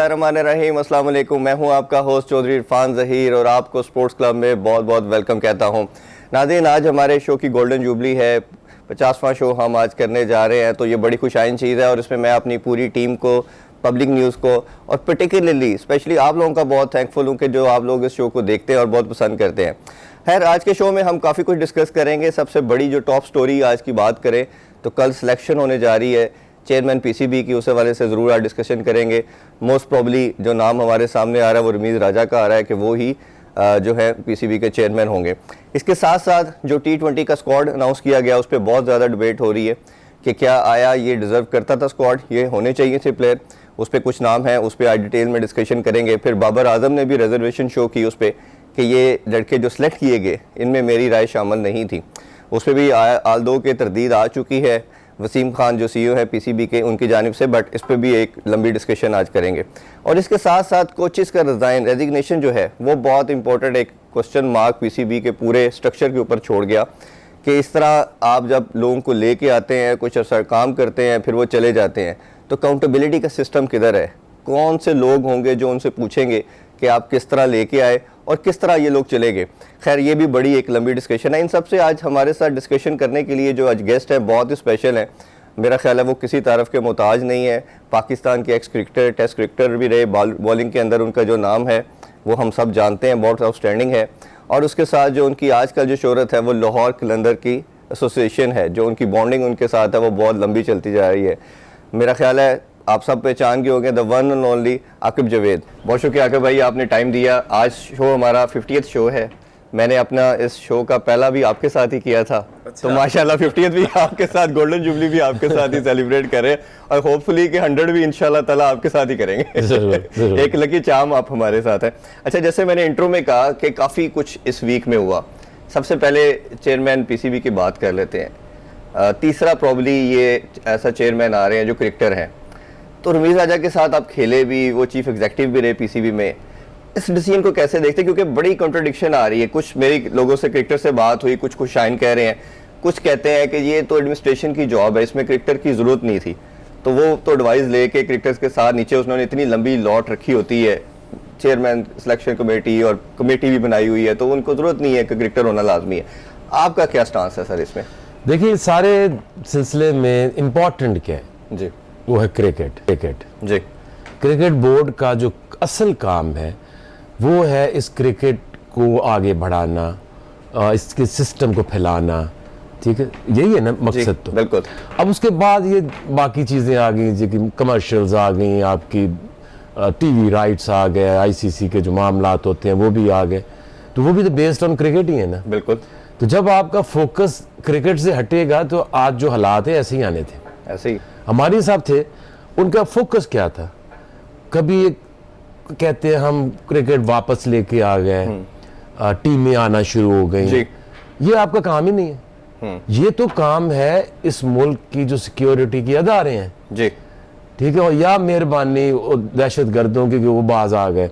बिस्मिल्लाहिर्रहमानिर्रहीम। अस्सलाम वालेकुम। मैं हूं आपका होस्ट चौधरी इरफान ज़हीर और आपको स्पोर्ट्स क्लब में बहुत बहुत वेलकम कहता हूं। नाज़रीन, आज हमारे शो की गोल्डन जुबली है, 50वां शो हम आज करने जा रहे हैं, तो ये बड़ी खुशाइन चीज़ है और इसमें मैं अपनी पूरी टीम को, पब्लिक न्यूज़ को और पर्टिकुलरली स्पेशली आप लोगों का बहुत थैंकफुल हूँ कि जो आप लोग इस शो को देखते हैं और बहुत पसंद करते हैं। खैर, आज के शो में हम काफ़ी कुछ डिस्कस करेंगे। सबसे बड़ी जो टॉप स्टोरी आज की बात करें तो कल सिलेक्शन होने जा रही है चेयरमैन पीसीबी की, उस हवाले से ज़रूर आज डिस्कशन करेंगे। मोस्ट प्रॉब्ली जो नाम हमारे सामने आ रहा है वो रमीज़ राजा का आ रहा है कि वो ही जो है पीसीबी के चेयरमैन होंगे। इसके साथ साथ जो T20 का स्क्वाड अनाउंस किया गया उस पर बहुत ज़्यादा डिबेट हो रही है कि क्या आया ये डिज़र्व करता था स्क्वाड, ये होने चाहिए थे प्लेयर। उस पर कुछ नाम है, उस पर आज डिटेल में डिस्कशन करेंगे। फिर बाबर आजम ने भी रिजर्वेशन शो की उस पर कि ये लड़के जो सिलेक्ट किए गए इनमें मेरी राय शामिल नहीं थी। उस पर भी आल-दो के तरदीद आ चुकी है वसीम खान जो CEO है पीसीबी के, उनकी जानिब से, बट इस पर भी एक लंबी डिस्कशन आज करेंगे। और इसके साथ साथ कोचेस का रेजिग्नेशन जो है वो बहुत इंपॉर्टेंट एक क्वेश्चन मार्क पीसीबी के पूरे स्ट्रक्चर के ऊपर छोड़ गया कि इस तरह आप जब लोगों को लेके आते हैं, कुछ अर्सा काम करते हैं, फिर वो चले जाते हैं, तो अकाउंटेबिलिटी का सिस्टम किधर है? कौन से लोग होंगे जो उनसे पूछेंगे कि आप किस तरह लेके आए और किस तरह ये लोग चले गए? खैर, ये भी बड़ी एक लंबी डिस्कशन है। इन सब से आज हमारे साथ डिस्कशन करने के लिए जो आज गेस्ट हैं बहुत ही स्पेशल हैं। मेरा ख्याल है वो किसी तारफ़ के मोहताज नहीं है। पाकिस्तान के एक्स क्रिकेटर, टेस्ट क्रिकेटर भी रहे, बॉलिंग के अंदर उनका जो नाम है वो हम सब जानते हैं, बहुत आउटस्टैंडिंग है। और उसके साथ जो उनकी आजकल जो शोहरत है वो लाहौर कलंदर की एसोसिएशन है, जो उनकी बॉन्डिंग उनके साथ है वो बहुत लंबी चलती जा रही है। मेरा ख्याल है आप सब पहचान के होंगे, the one and only Aqib Javed. बहुत शुक्रिया आकिब भाई, आपने टाइम दिया। आज शो हमारा 50th शो है। मैंने अपना इस शो का पहला भी आपके साथ ही किया था। अच्छा। तो माशाल्लाह 50th भी आपके साथ, गोल्डन जुबली भी आपके साथ ही सेलिब्रेट करें और होपफुली कि 100 भी इंशाल्लाह ताला आपके साथ ही करेंगे। जरूर। एक लकी चार्म आप हमारे साथ हैं। अच्छा, जैसे मैंने इंट्रो में कहा कि काफ़ी कुछ इस वीक में हुआ। सबसे पहले चेयरमैन पीसीबी की बात कर लेते हैं। तीसरा प्रॉब्ली ये ऐसा चेयरमैन आ रहे हैं जो क्रिकेटर हैं। तो रमीज़ राजा के साथ आप खेले भी, वो चीफ एग्जीक्यूटिव भी रहे पीसीबी में। इस डिसीजन को कैसे देखते हैं? क्योंकि बड़ी कॉन्ट्रडिक्शन आ रही है। कुछ मेरी लोगों से क्रिकेटर से बात हुई, कुछ शाइन कह रहे हैं, कुछ कहते हैं कि ये तो एडमिनिस्ट्रेशन की जॉब है, इसमें क्रिकेटर की ज़रूरत नहीं थी। तो वो तो एडवाइस लेके क्रिकेटर्स के साथ नीचे उन्होंने इतनी लंबी लॉट रखी होती है, चेयरमैन सिलेक्शन कमेटी और कमेटी भी बनाई हुई है, तो उनको ज़रूरत नहीं है कि क्रिकेटर होना लाजमी है। आपका क्या स्टांस है सर इसमें? देखिए, सारे सिलसिले में इम्पोर्टेंट क्या है जी, वो है क्रिकेट जी। क्रिकेट बोर्ड का जो असल काम है वो है इस क्रिकेट को आगे बढ़ाना, इसके सिस्टम को फैलाना। ठीक है, यही है ना मकसद? तो बिल्कुल। अब उसके बाद ये बाकी चीज़ें आ गई, जो कमर्शियल्स आ गई, आपकी टीवी राइट्स आ गए, आईसीसी के जो मामलात होते हैं वो भी आ गए, तो वो भी तो बेस्ड ऑन क्रिकेट ही है ना। बिल्कुल। तो जब आपका फोकस क्रिकेट से हटेगा तो आज जो हालात है ऐसे ही आने थे। ऐसे ही हमारे साहब थे, उनका फोकस क्या था? कभी कहते हैं हम क्रिकेट वापस लेके आ गए, टीमें आना शुरू हो गई। ये आपका काम ही नहीं है। ये तो काम है इस मुल्क की जो सिक्योरिटी की अदारे हैं जी, ठीक है, और या मेहरबानी दहशत गर्दों की कि वो बाज आ गए।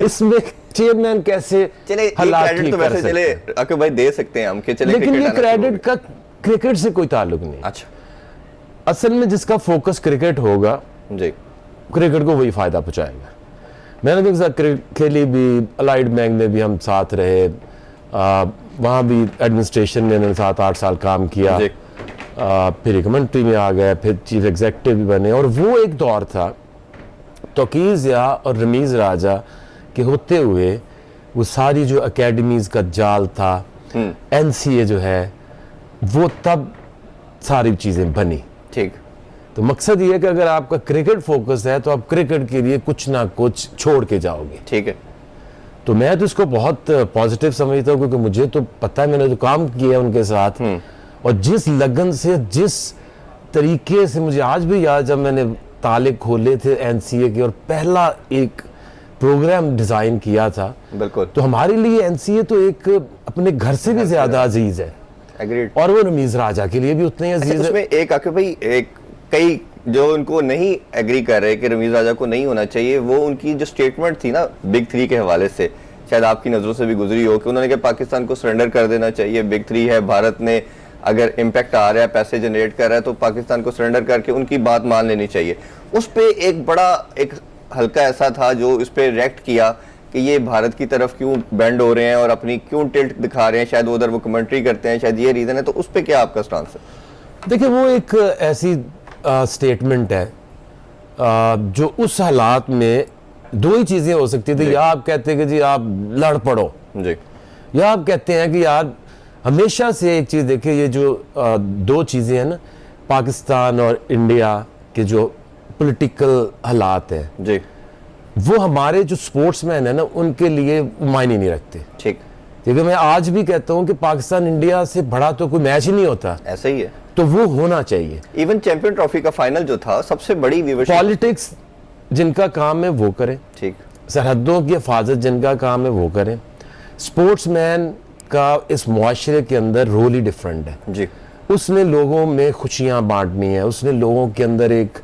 इसमें चेयरमैन कैसे क्रेडिट तो वैसे चले आके भाई दे सकते हैं हम कि चले, लेकिन ये क्रेडिट का क्रिकेट से कोई ताल्लुक नहीं। अच्छा, असल में जिसका फोकस क्रिकेट होगा जी, क्रिकेट को वही फायदा पहुंचाएगा। मैंने भी साथ खेली भी, अलाइड बैंक में भी हम साथ रहे, वहाँ भी एडमिनिस्ट्रेशन में 7-8 साल काम किया, फिर कमेंट्री में आ गए, फिर चीफ एग्जीक्यूटिव भी बने। और वो एक दौर था तोकीज़ या और रमीज़ राजा के होते हुए वो सारी जो एकेडमीज़ का जाल था, NCA जो है वो तब सारी चीज़ें बनी। ठीक। तो मकसद ये है कि अगर आपका क्रिकेट फोकस है तो आप क्रिकेट के लिए कुछ ना कुछ छोड़ के जाओगे। ठीक है। तो मैं तो इसको बहुत पॉजिटिव समझता हूँ, क्योंकि मुझे तो पता है, मैंने तो काम किया उनके साथ, और जिस लगन से, जिस तरीके से, मुझे आज भी याद जब मैंने ताले खोले थे NCA के और पहला एक प्रोग्राम डिज़ाइन किया था। बिल्कुल। तो हमारे लिए NCA तो एक अपने घर से भी ज़्यादा अजीज़ है। एग्रीड। और वो रमीज़ राजा के लिए भी उतने ही अजीज़ है। उसमें एक आके भाई, एक कई जो उनको नहीं एग्री कर रहे कि रमीज़ राजा को नहीं होना चाहिए, वो उनकी जो स्टेटमेंट थी ना बिग 3 के हवाले से, शायद आपकी नज़रों से भी गुजरी हो कि उन्होंने कहा पाकिस्तान को सरेंडर कर देना चाहिए, बिग 3 है, भारत ने अगर इम्पैक्ट आ रहा है, पैसे जनरेट कर रहा है, तो पाकिस्तान को सरेंडर करके उनकी बात मान लेनी चाहिए। उस पर एक बड़ा एक हल्का ऐसा था जो इस पर रिएक्ट किया कि ये भारत की तरफ क्यों बेंड हो रहे हैं और अपनी क्यों टिल्ट दिखा रहे हैं, शायद उधर वो कमेंट्री करते हैं, शायद ये रीज़न है। तो उस पर क्या आपका स्टांस है? देखिए, वो एक ऐसी स्टेटमेंट है जो उस हालात में दो ही चीज़ें हो सकती थी। या आप कहते हैं कि जी आप लड़ पड़ो जी, या आप कहते हैं कि यार हमेशा से एक चीज़ देखिए, ये जो दो चीज़ें हैं ना, पाकिस्तान और इंडिया के जो पॉलिटिकल हालात हैं जी, वो हमारे जो स्पोर्ट्समैन है ना उनके लिए मायने नहीं रखते। ठीक, देखिए मैं आज भी कहता हूँ कि पाकिस्तान इंडिया से बड़ा तो कोई मैच ही नहीं होता, ऐसा ही है। तो वो होना चाहिए। इवन चैंपियन ट्रॉफी का फाइनल जो था, सबसे बड़ी व्यूअरशिप। पॉलिटिक्स जिनका काम है वो करें, ठीक, सरहदों की हिफाजत जिनका काम है वो करें। स्पोर्ट्समैन का इस मुआशरे के अंदर रोल ही डिफरेंट है जी, उसने लोगों में खुशियाँ बांटनी है, उसने लोगों के अंदर एक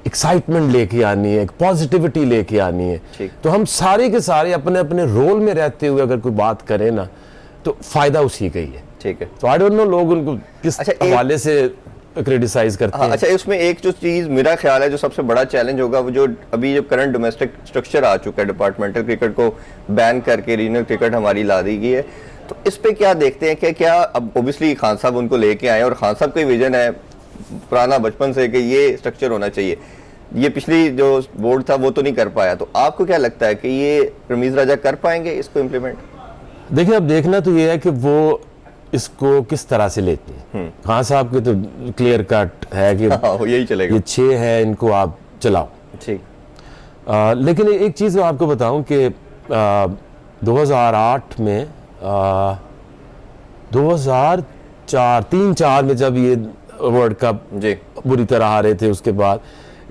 एक्साइटमेंट लेके आनी है, एक पॉजिटिविटी लेके आनी है। ठीक। तो हम सारे के सारे अपने अपने रोल में रहते हुए अगर कोई बात करें ना तो फायदा उसी का ही है। ठीक है। तो आई डोंट नो लोग उनको किस अच्छा, हवाले से क्रिटिसाइज करते हैं। अच्छा, इसमें एक जो चीज़ मेरा ख्याल है जो सबसे बड़ा चैलेंज होगा, वो जो अभी जो करंट डोमेस्टिक स्ट्रक्चर आ चुका है, डिपार्टमेंटल क्रिकेट को बैन करके रीजनल क्रिकेट हमारी ला दी गई है, तो इस पे क्या देखते हैं कि क्या अब ओबियसली खान साहब उनको लेके आए और खान साहब का विजन है पुराना बचपन से कि ये स्ट्रक्चर होना चाहिए, ये पिछली जो बोर्ड था वो तो नहीं कर पाया, तो आपको क्या लगता है कि ये रमीज राजा कर पाएंगे इसको इम्प्लीमेंट? देखिए, अब देखना तो ये है कि वो इसको किस तरह से लेते हैं। खान साहब के तो क्लियर कट है कि यही चलेगा, ये 6 है, इनको आप चलाओ। ठीक। लेकिन एक चीज़ मैं आपको बताऊं कि 2008 में 2004 में जब ये वर्ल्ड कप जी, बुरी तरह आ रहे थे, उसके बाद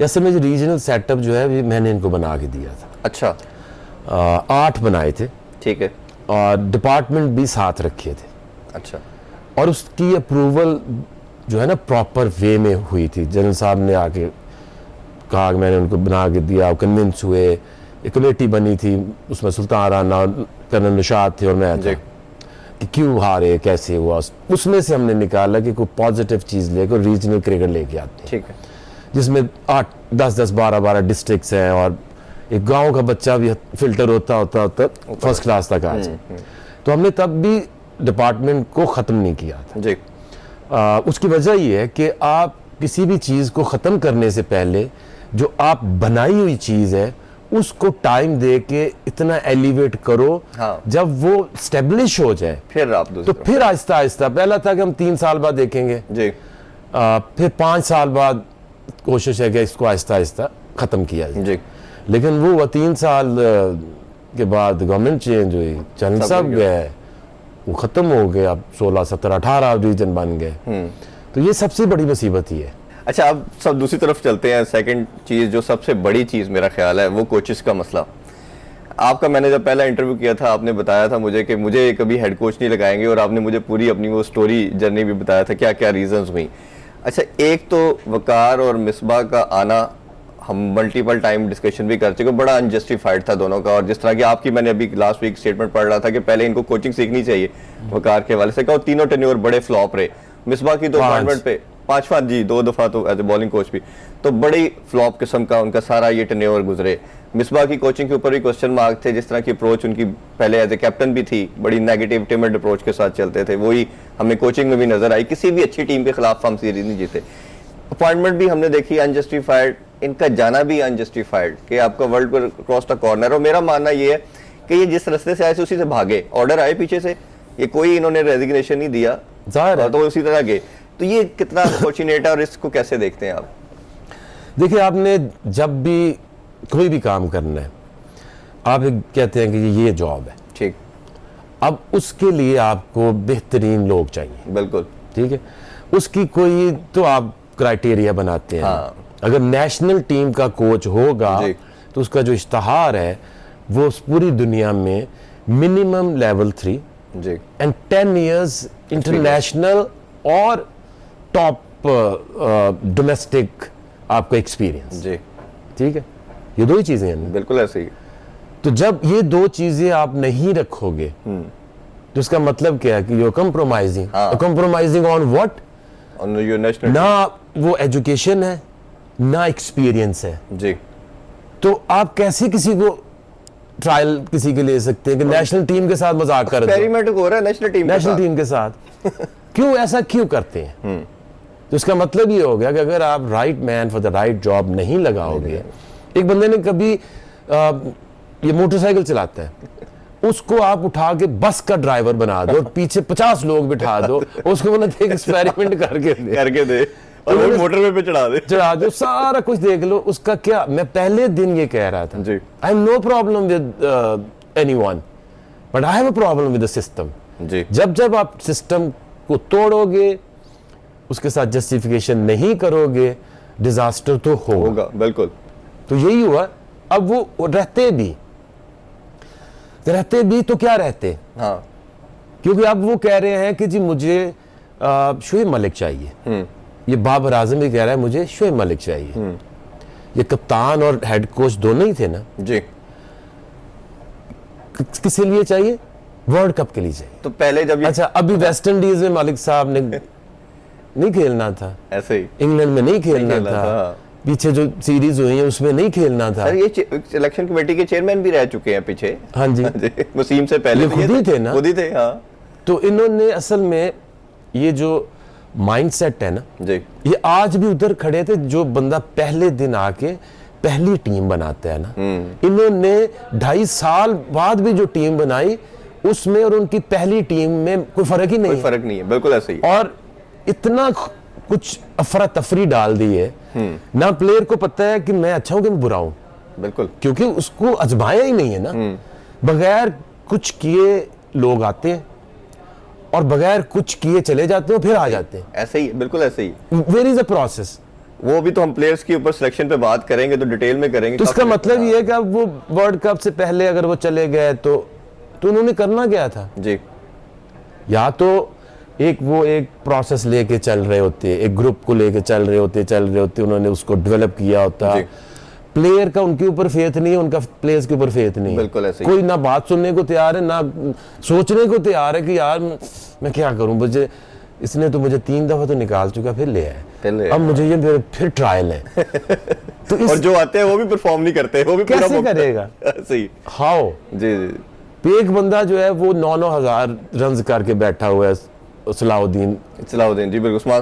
असल में जो रीजनल सेटअप जो है मैंने इनको बना के दिया था। अच्छा, 8 बनाए थे, ठीक है, और डिपार्टमेंट भी साथ रखे थे। अच्छा, और उसकी अप्रूवल जो है ना प्रॉपर वे में हुई थी। जनरल साहब ने आके कहा कि मैंने उनको बना के दिया, कन्विंस हुए, एक कमेटी बनी थी, उसमें सुल्तान राना, कर्नल निशात थे और मैं था कि क्यों हारे, कैसे हुआ। उसमें से हमने निकाला कि कोई पॉजिटिव चीज़ लेकर रीजनल क्रिकेट लेके आते हैं, ठीक है, जिसमें 8, 10, 12 डिस्ट्रिक्ट्स हैं और एक गांव का बच्चा भी फिल्टर होता फर्स्ट क्लास तक आ जाए। तो हमने तब भी डिपार्टमेंट को ख़त्म नहीं किया था जी। उसकी वजह ये है कि आप किसी भी चीज़ को ख़त्म करने से पहले जो आप बनाई हुई चीज़ है उसको टाइम दे के इतना एलिवेट करो, हाँ। जब वो स्टेब्लिश हो जाए फिर आप तो फिर आहिस्ता आहिस्ता, पहला था कि हम 3 साल बाद देखेंगे जी, फिर 5 साल बाद कोशिश है कि इसको आहिस्ता आहिस्ता ख़त्म किया जाए जी, लेकिन वो 3 साल के बाद गवर्नमेंट चेंज हुई, जनरल साहब गए, वो ख़त्म हो गए, अब 16, 17, 18 रीजन बन गए। तो ये सबसे बड़ी मुसीबत ही है। अच्छा, अब सब दूसरी तरफ चलते हैं। सेकंड चीज़ जो सबसे बड़ी चीज़ मेरा ख्याल है वो कोचेस का मसला। आपका मैंने जब पहला इंटरव्यू किया था आपने बताया था मुझे कि मुझे कभी हेड कोच नहीं लगाएंगे, और आपने मुझे पूरी अपनी वो स्टोरी जर्नी भी बताया था क्या क्या रीजंस हुई। अच्छा, एक तो वकार और मिसबा का आना हम मल्टीपल टाइम डिस्कशन भी कर चुके, बड़ा अनजस्टिफाइड था दोनों का, और जिस तरह की आपकी मैंने अभी लास्ट वीक स्टेटमेंट पढ़ रहा था कि पहले इनको कोचिंग सीखनी चाहिए वकार के हवाले से, और तीनों टेन्योर बड़े फ्लॉप रहे। मिसबा की तो अपॉइंटमेंट पे 5वां जी 2 दफ़ा तो एज ए बॉलिंग कोच भी तो बड़ी फ्लॉप किस्म का उनका सारा ये टेन्योर गुजरे। मिसबा की कोचिंग के ऊपर भी क्वेश्चन मार्क थे, जिस तरह की अप्रोच उनकी पहले एज ए कैप्टन भी थी, बड़ी नेगेटिव टिमिड अप्रोच के साथ चलते थे, वही हमें कोचिंग में भी नजर आई। किसी भी अच्छी टीम के खिलाफ हम सीरीज नहीं जीते। अपॉइंटमेंट भी हमने देखी अनजस्टिफाइड, इनका जाना भी अनजस्टिफाइड कि आपका वर्ल्ड पर क्रॉस द कॉर्नर। और मेरा मानना ये है कि ये जिस रास्ते से आए थे उसी से भागे, ऑर्डर आए पीछे से, ये कोई इन्होंने रेजिग्नेशन नहीं दिया, जाहिर है तो उसी तरह गए। तो ये कितना अनफॉर्चुनेट है और इसको कैसे देखते हैं आप? देखिए, आपने जब भी कोई भी काम करना है आप कहते हैं कि ये जॉब है, ठीक, अब उसके लिए आपको बेहतरीन लोग चाहिए, बिल्कुल, ठीक है, उसकी कोई तो आप क्राइटेरिया बनाते हैं। हाँ। अगर नेशनल टीम का कोच होगा तो उसका जो इश्तहार है वो पूरी दुनिया में मिनिमम लेवल 3 जी, एंड 10 years इंटरनेशनल और टॉप डोमेस्टिक आपका एक्सपीरियंस, जी, ठीक है, ये 2 ही चीजें हैं। बिल्कुल ऐसे ही। तो जब ये 2 चीजें आप नहीं रखोगे तो इसका मतलब क्या है कि यू कंप्रोमाइजिंग, हाँ। Compromising on what? On your national ना वो एजुकेशन है ना एक्सपीरियंस है, जी। तो आप कैसे किसी को ट्रायल किसी के ले सकते हैं कि नेशनल टीम के साथ मजाक कर दो, एक्सपेरिमेंट हो रहा है नेशनल टीम के साथ क्यों ऐसा क्यों करते हैं? तो इसका मतलब ये हो गया कि अगर आप right man for the right job नहीं लगाओगे। एक बंदे ने कभी ये मोटरसाइकिल चलाता है, उसको आप उठा के बस का ड्राइवर बना दो और पीछे 50 लोग बिठा दो, उसको बोला एक एक्सपेरिमेंट करके दे और वो मोटरवे पे चढ़ा दे, सारा कुछ देख लो। उसका क्या, मैं पहले दिन ये कह रहा था, जी। I am no problem with anyone, but I have a problem with the system. जी। जब आप सिस्टम को तोड़ोगे, उसके साथ जस्टिफिकेशन नहीं करोगे, डिजास्टर तो होगा। बिल्कुल। तो यही हुआ। अब वो रहते भी तो क्या रहते, हाँ। क्योंकि अब वो कह रहे हैं कि जी मुझे शोएब मलिक चाहिए, ये बाबर आजम भी कह रहा है मुझे शोएब मलिक चाहिए। ये कप्तान और हेड कोच दोनों ही थे ना जी। किस लिए चाहिए? वर्ल्ड कप के लिए चाहिए। तो पहले जब अच्छा, अभी वेस्ट इंडीज में मलिक साहब ने नहीं खेलना था, ऐसे ही इंग्लैंड में नहीं खेलना था, हाँ। पीछे जो सीरीज हुई है उसमें नहीं खेलना था। सर ये सिलेक्शन कमेटी के चेयरमैन भी रह चुके हैं पीछे। हाँ जी, वसीम से पहले ये खुद ही थे ना, खुद ही थे। हाँ। तो इन्होंने असल में ये जो माइंडसेट है ना जी, ये आज भी उधर खड़े थे। जो बंदा पहले दिन आके पहली टीम बनाता है ना, इन्होंने 2.5 साल बाद भी जो टीम बनाई उसमें और उनकी पहली टीम में कोई फर्क ही नहीं, कोई फर्क नहीं है, बिल्कुल ऐसे ही। और इतना कुछ अफरा तफरी डाल दी है ना, प्लेयर को पता है कि मैं अच्छा हूं कि मैं बुरा हूं, बिल्कुल, क्योंकि उसको आजमाया ही नहीं है ना। बगैर कुछ किए लोग आते हैं और बगैर कुछ किए चले जाते हैं, फिर आ जाते हैं। ऐसे ही, बिल्कुल ऐसे ही। Where is a process. वो भी तो हम प्लेयर्स के ऊपर सिलेक्शन पे बात करेंगे तो डिटेल में करेंगे। तो इसका मतलब ये है कि अब वो वर्ल्ड कप से पहले अगर वो चले गए तो उन्होंने करना क्या था जी। या तो एक प्रोसेस लेके चल रहे होते, एक ग्रुप को लेके चल रहे होते, उन्होंने उसको डेवलप किया होता। प्लेयर का उनके ऊपर फेथ नहीं है, उनका प्लेयर्स के ऊपर फेथ नहीं है, बिल्कुल ऐसे ही। कोई ना बात सुनने को तैयार है ना सोचने को तैयार है कि यार मैं क्या करूं, मुझे इसने तो मुझे 3 दफा तो निकाल चुका, फिर ले आए, अब मुझे ये फिर ट्रायल है। तो और जो आते हैं वो भी परफॉर्म नहीं करते, वो भी कैसे करेगा? सही हाउ? जी। एक बंदा जो है वो 9-9 हजार रन करके बैठा हुआ है, सलाउद्दीन जी, बिल्कुल, उस्मान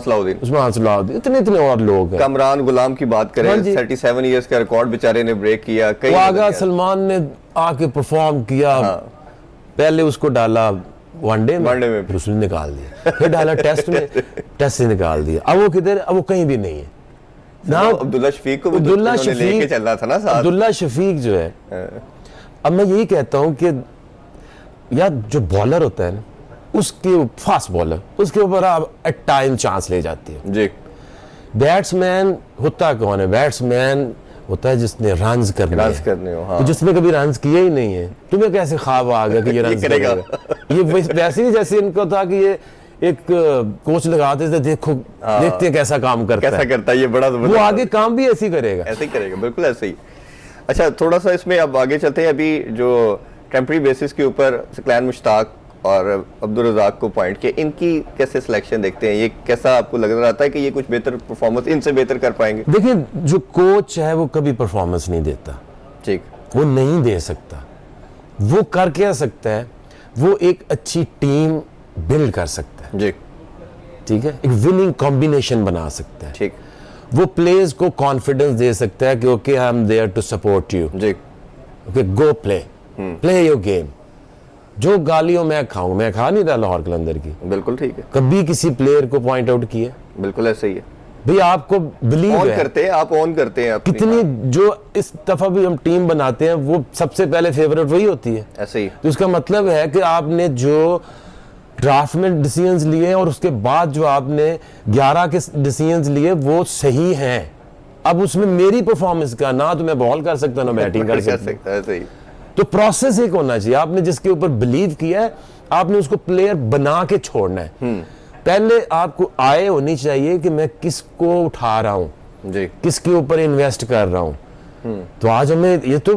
सलाउद्दीन, इतने और लोग हैं। कमरान गुलाम की बात करें, 37 इयर्स का रिकॉर्ड बेचारे ने ब्रेक किया। वागा सलमान ने आके परफॉर्म किया, पहले उसको डाला वनडे में, फिर उसने निकाल दिया, फिर डाला टेस्ट में, टेस्ट से निकाल दिया। अब वो किधर? अब वो कहीं भी नहीं है ना। अब्दुल्ला शफीक को लेके चलना था ना साथ। अब्दुल्ला शफीक जो है, अब मैं यही कहता हूं कि यार जो बॉलर होता है ना, उसके फास्ट बॉलर, उसके ऊपर आप एट टाइम चांस ले जाते हो जी। बैट्समैन होता कौन है? बैट्समैन होता है जिसने रन्स करने हो। हाँ। तो जिसने कभी रन्स किए ही नहीं है, तुम्हें कैसे ख्वाब आ गया कि ये रन्स करेगा? ये वैसे ही जैसे इनको था कि ये एक कोच लगाते थे, देखते हैं कैसा काम करता है ये, बड़ा वो आगे काम भी ऐसे ही करेगा, बिल्कुल ऐसे ही। अच्छा, थोड़ा सा इसमें अब आगे चलते हैं। अभी जो टेम्पररी बेसिस के ऊपर सकलैन मुश्ताक और अब्दुल रज़ाक को पॉइंट किया, इनकी कैसे सिलेक्शन देखते हैं? ये कैसा आपको लग रहा था कि ये कुछ बेहतर परफॉर्मेंस इनसे बेहतर कर पाएंगे? देखिए, जो कोच है वो कभी परफॉर्मेंस नहीं देता, ठीक, वो नहीं दे सकता। वो कर क्या सकता है? वो एक अच्छी टीम बिल्ड कर सकता है, जी, ठीक है, एक विनिंग कॉम्बिनेशन बना सकता है, ठीक। वो प्लेयर्स को कॉन्फिडेंस दे सकता है कि okay, I am there to support you, जी, okay, go play your game. जो गालियों मैं खाऊं, मैं खा नहीं रहा लाहौर कलंदर की, बिल्कुल ठीक है। कभी किसी प्लेयर को पॉइंट आउट किया? बिल्कुल ऐसे ही है भाई, आपको बिलीव है करते हैं, आप ऑन करते हैं अपनी, कितनी जो इस दफा भी हम टीम बनाते हैं वो सबसे पहले फेवरेट वही होती है, ऐसे ही। तो इसका मतलब है कि आपने जो ड्राफ्ट में डिसीजंस लिए और उसके बाद जो आपने 11 के डिसीजंस लिए वो सही हैं। अब उसमें मेरी परफॉर्मेंस का ना तो मैं बॉल कर सकता ना बैटिंग कर सकता, ऐसे ही। तो प्रोसेस एक होना चाहिए। आपने जिसके ऊपर बिलीव किया है, आपने उसको प्लेयर बना के छोड़ना है। पहले आपको आय होनी चाहिए कि मैं किसको उठा रहा हूं जी, किसके ऊपर इन्वेस्ट कर रहा हूं। तो आज हमें ये तो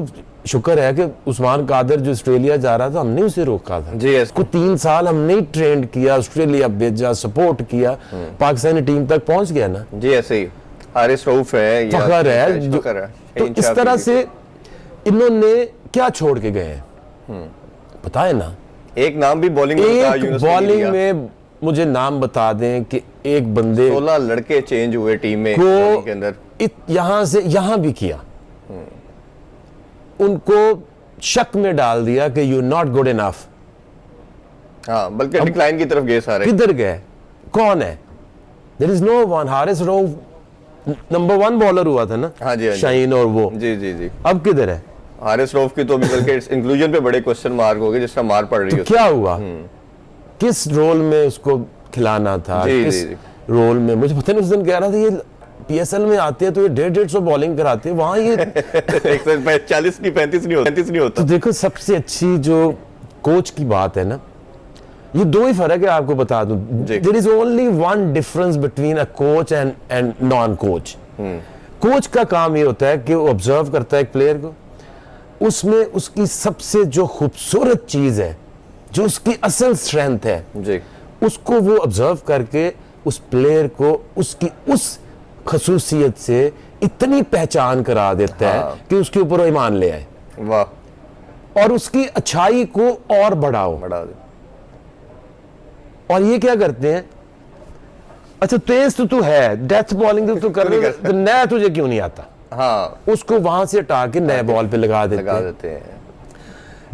शुक्र है कि उस्मान कादर जो ऑस्ट्रेलिया जा रहा था हमने उसे रोका था जी उसको 3 साल हमने ही ट्रेंड किया, ऑस्ट्रेलिया भेजा, सपोर्ट किया, पाकिस्तानी टीम तक पहुंच गया ना। जी ऐसे ही हारिस रऊफ है, फखर है, तो इस तरह से इन्होंने क्या छोड़ के गए हैं पता है ना। एक नाम भी बॉलिंग एक बॉलिंग में मुझे नाम बता दें कि एक बंदे 16 लड़के चेंज हुए टीम में को के अंदर, यहां से यहां भी किया, उनको शक में डाल दिया कि यू नॉट गुड इनफ। हाँ, बल्कि डिक्लाइन की तरफ गए सारे। किधर गए, कौन है? There is no one. Haris Rauf number 1 bowler हुआ था ना, हाँ जी, शाहीन और वो, जी जी जी। अब किधर है? हारिस रऊफ की तो अभी बल्कि इंक्लूजन पे बड़े क्वेश्चन मार्क हो गए, जिसका मार पड़ रही है। क्या हुआ, किस रोल में उसको खिलाना था, जी, किस जी। रोल में? मुझे पता नहीं, उस दिन कह रहा था ये पीएसएल में आते हैं तो ये 150 बॉलिंग कराते हैं, वहां ये 140 नहीं 35 नहीं होता। तो देखो सबसे अच्छी जो कोच की बात है ना, ये 2 ही फर्क है आपको बता दूं। There is only one difference between a coach and non coach. Coach का काम ये होता है कि वो ऑब्जर्व करता है एक प्लेयर को, उसमें उसकी सबसे जो खूबसूरत चीज है, जो उसकी असल स्ट्रेंथ है जी, उसको वो ऑब्जर्व करके उस प्लेयर को उसकी उस खसूसियत से इतनी पहचान करा देता है कि उसके ऊपर वो ईमान ले आए, वाह, और उसकी अच्छाई को और बढ़ाओ। बढ़ा दे। और ये क्या करते हैं, अच्छा तेज तो तू है, डेथ बॉलिंग तो तू कर रहे, तो नया तुझे क्यों नहीं आता? हाँ, उसको वहां से हटा के नए बॉल पे लगा देते हैं। हैं।